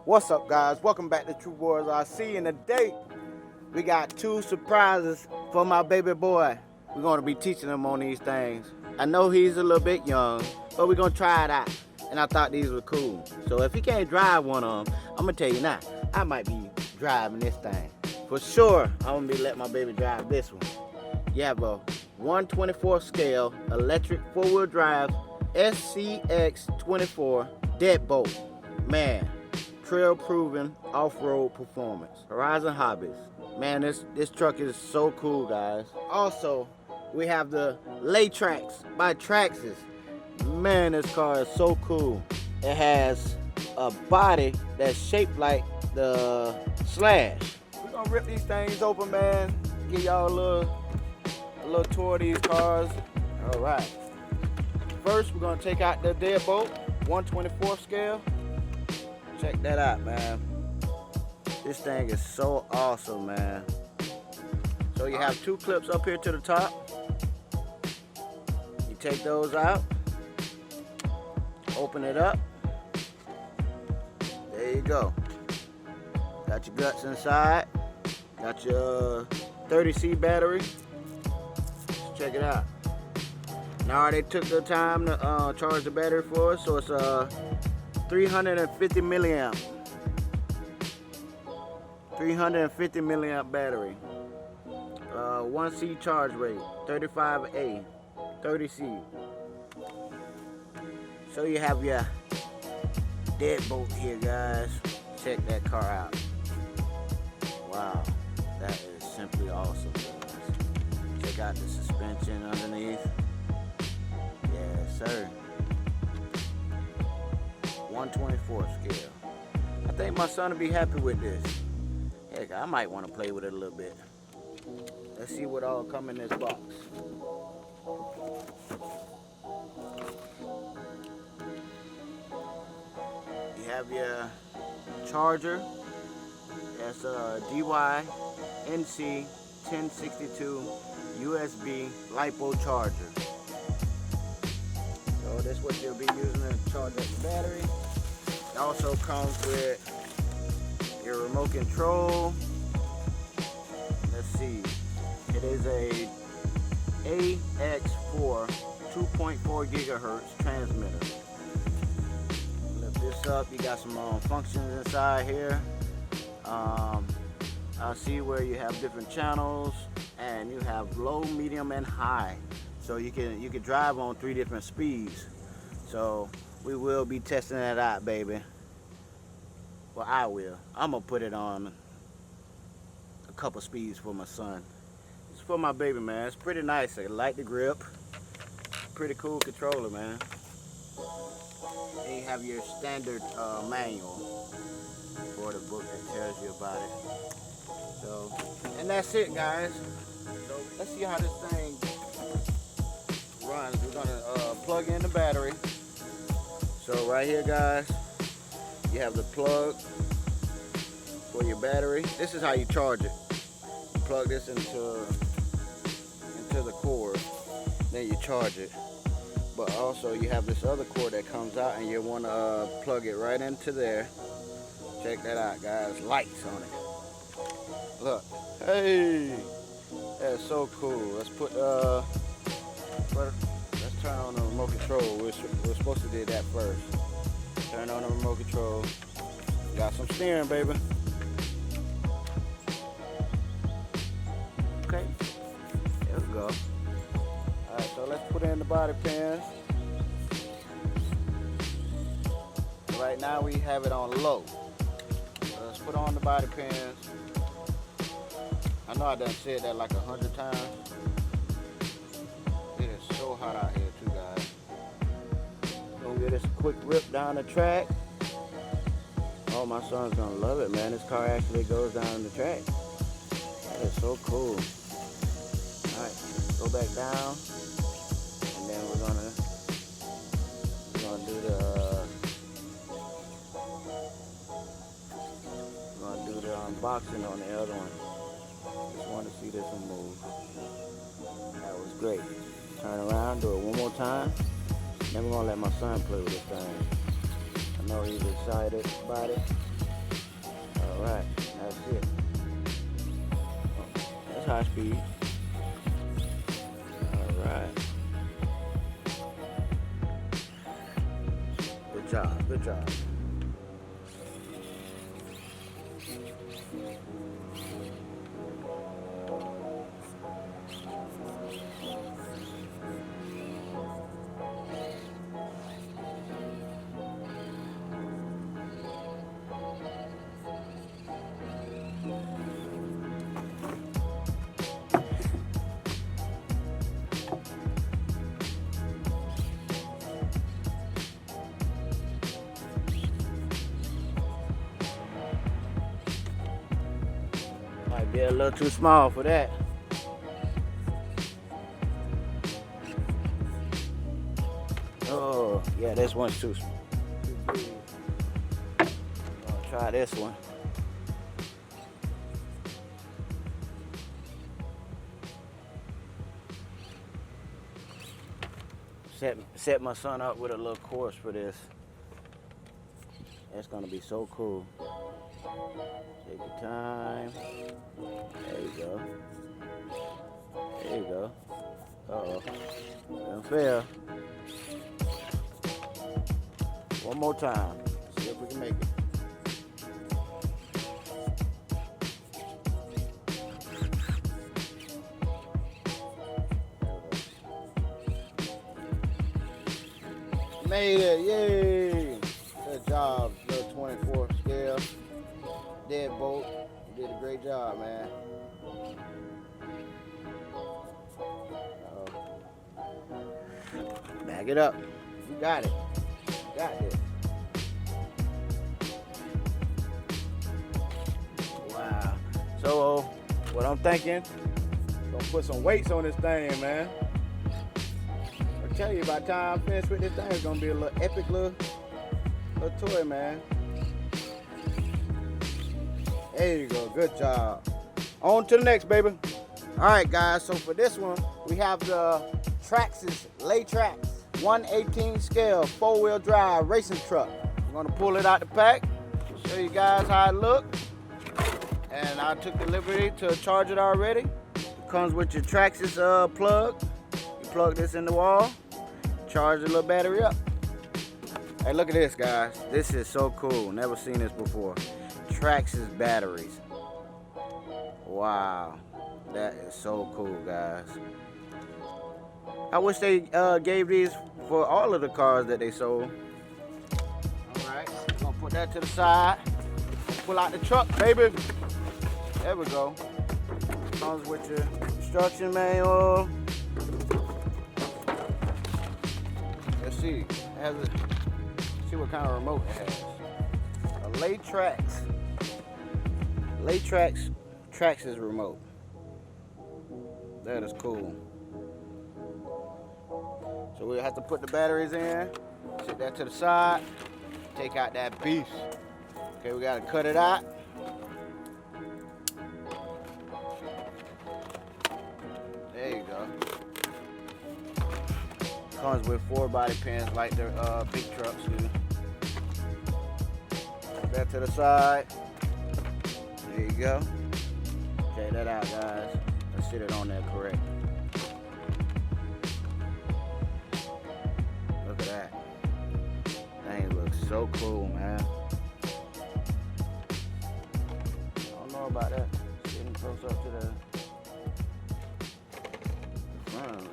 What's up, guys? Welcome back to True Boys RC, and today we got two surprises for my baby boy. We're going to be teaching him on these things. I know he's a little bit young, but we're going to try it out, and I thought these were cool. So if he can't drive one of them, I'm going to tell you now, I might be driving this thing. For sure, I'm going to be letting my baby drive this one. You have a 1/24 scale electric four-wheel drive Scx24 Deadbolt. Man, trail proven off-road performance. Horizon Hobbies. Man, this truck is so cool, guys. Also, we have the Latrax by Traxxas. Man, this car is so cool. It has a body that's shaped like the Slash. We're gonna rip these things open, man. Give y'all a little tour of these cars. All right. First, we're gonna take out the Deadbolt 1/24 scale. Check that out, man. This thing is so awesome, man. So you have two clips up here to the top. You take those out. Open it up. There you go. Got your guts inside. Got your 30C battery. Check it out. Now they took the time to charge the battery for us, so it's 350 milliamp. 350 milliamp battery. 1C charge rate, 35A, 30C. So you have your Deadbolt here, guys. Check that car out. Wow, that is simply awesome, guys. Check out the suspension underneath. Yes, sir. 1/24 scale. I think my son will be happy with this. Heck, I might want to play with it a little bit. Let's see what all come in this box. You have your charger. That's a DY-NC 1062 USB LiPo charger. So this is what you'll be using to charge up the battery. It also comes with your remote control. Let's see. It is a AX4 2.4 gigahertz transmitter. Lift this up. You got some functions inside here. I see where you have different channels, and you have low, medium, and high. So you can drive on 3 different speeds. So we will be testing that out, baby. Well, I will. I'm gonna put it on a couple speeds for my son. It's for my baby, man. It's pretty nice. I like the grip. Pretty cool controller, man. And you have your standard manual for the book that tells you about it. So, and that's it, guys. So let's see how this thing runs. We're gonna plug in the battery. So right here, guys, you have the plug for your battery. This is how you charge it. You plug this into the cord, then you charge it. But also you have this other cord that comes out, and you want to plug it right into there. Check that out, guys. Lights on it. Look, hey, that's so cool. Let's put let's turn on the remote control. We're supposed to do that first. Turn on the remote control. Got some steering, baby. Okay, there we go. All right, so let's put in the body pins. Right now we have it on low. So let's put on the body pins. I know I done said that like 100 times. It is so hot out here too, guys. Gonna get us a quick rip down the track. Oh, my son's gonna love it, man. This car actually goes down the track. That is so cool. Alright, go back down. And then we're gonna do the unboxing on the other one. Just want to see this one move. That was great. Turn around, do it one more time. Then we're gonna let my son play with this thing. I know he's excited about it. Alright, that's it. That's high speed. Alright. Good job, good job. Might be a little too small for that. Oh, yeah, this one's too small. I'll try this one. Set my son up with a little course for this. That's gonna be so cool. Take your time. There you go. There you go. Uh-oh. Don't fail. One more time. See if we can make it. Made it, yay! Good job, little 24 scale. Deadbolt. You did a great job, man. Back it up. You got it. You got this. Wow. So, what I'm thinking, gonna put some weights on this thing, man. I tell you, by the time I'm finished with this thing, it's gonna be a little epic little toy, man. There you go, good job. On to the next, baby. All right, guys, so for this one, we have the Traxxas Latrax 1/18 scale 4-wheel drive racing truck. I'm gonna pull it out the pack, show you guys how it looks. And I took the liberty to charge it already. It comes with your Traxxas plug. You plug this in the wall, charge the little battery up. Hey, look at this, guys. This is so cool. Never seen this before. Traxxas batteries. Wow, that is so cool, guys. I wish they gave these for all of the cars that they sold. All right, I'm gonna put that to the side. Pull out the truck, baby. There we go. Comes with your instruction manual. Let's see. It has a, see what kind of remote it has. A Latrax Traxxas remote. That is cool. So we'll have to put the batteries in, set that to the side, take out that beast. Okay, we gotta cut it out. There you go. Comes with 4 body pins like the big trucks do. Put that to the side. There you go. Check that out, guys. Let's sit it on there correct. Look at that. Thing looks so cool, man. I don't know about that. Getting close up to the front.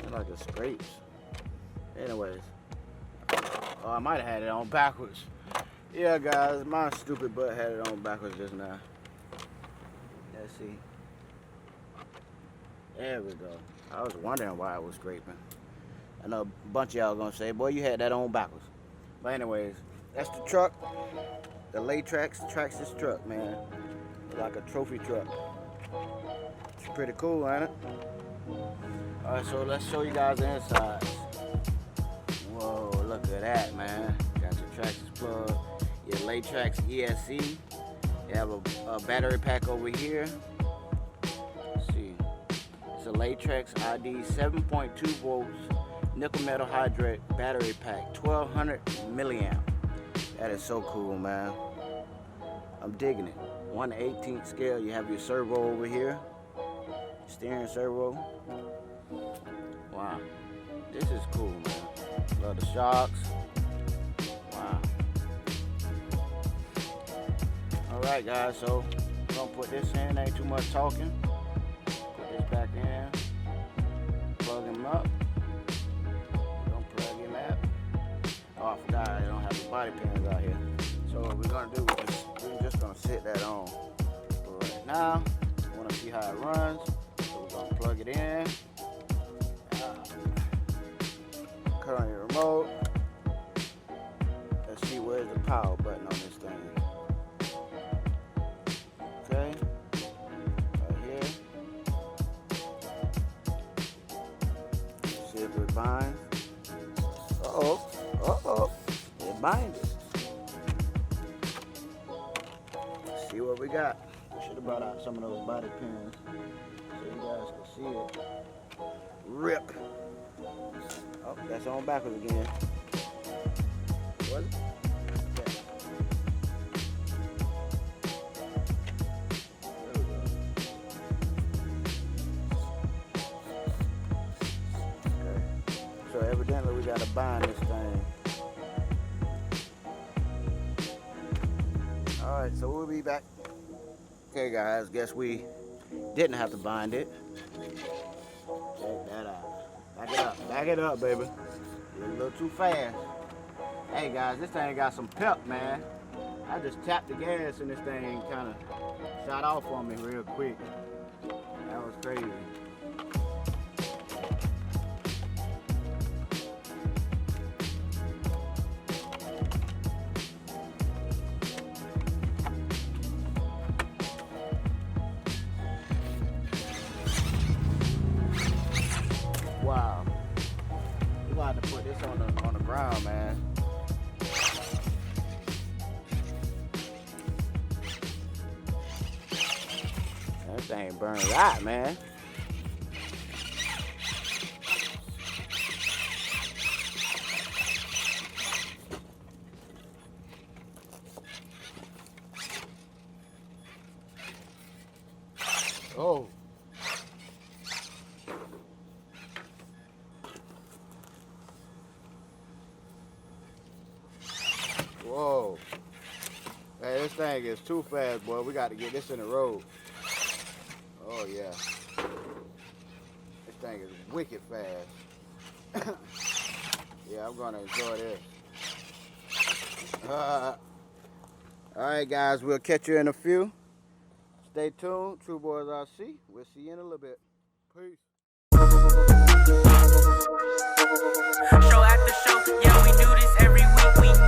Seems like it scrapes. Anyways. Oh, I might have had it on backwards. Yeah, guys, my stupid butt had it on backwards just now. Let's see. There we go. I was wondering why it was scraping. I know a bunch of y'all gonna say, boy, you had that on backwards. But anyways, that's the truck. The Traxxas truck, man. It's like a trophy truck. It's pretty cool, ain't it? Alright, so let's show you guys the inside. Whoa, look at that, man. Got your Traxxas plug, your Latrax ESC. You have a battery pack over here. Let's see. It's a Latrax ID 7.2 volts nickel metal hydride battery pack, 1200 milliamp. That is so cool, man. I'm digging it. 1/18 scale. You have your servo over here. Steering servo. Wow. This is cool, man. Love the shocks. Wow. Alright guys, so we're gonna put this in, ain't too much talking. Put this back in. Plug him up. Don't plug him up. Oh, I forgot I don't have the body pins out here. So what we're gonna do is we're just gonna sit that on. But right now, we wanna see how it runs. So we're gonna plug it in. Cut on your remote. Let's see where's the power button on this thing. Okay, right here. See if it binds. It binds. Let's see what we got. Should have brought out some of those body pins so you guys can see it. Rip. Oh, that's on backwards again. Was it? Yeah. There we go. Okay. So evidently we gotta bind this thing. Alright, so we'll be back. Okay guys, guess we didn't have to bind it. Check that out. Back it up, baby. You're a little too fast. Hey guys, this thing got some pep, man. I just tapped the gas and this thing kind of shot off on me real quick. That was crazy. Wow. We're going to have to put this on the ground, man. That thing burns hot, man. Oh. Whoa. Hey, this thing is too fast, boy. We got to get this in the road. Oh, yeah. This thing is wicked fast. Yeah, I'm going to enjoy this. All right, guys. We'll catch you in a few. Stay tuned. True Boys RC. We'll see you in a little bit. Peace. Show after show. Yeah, we do this every week.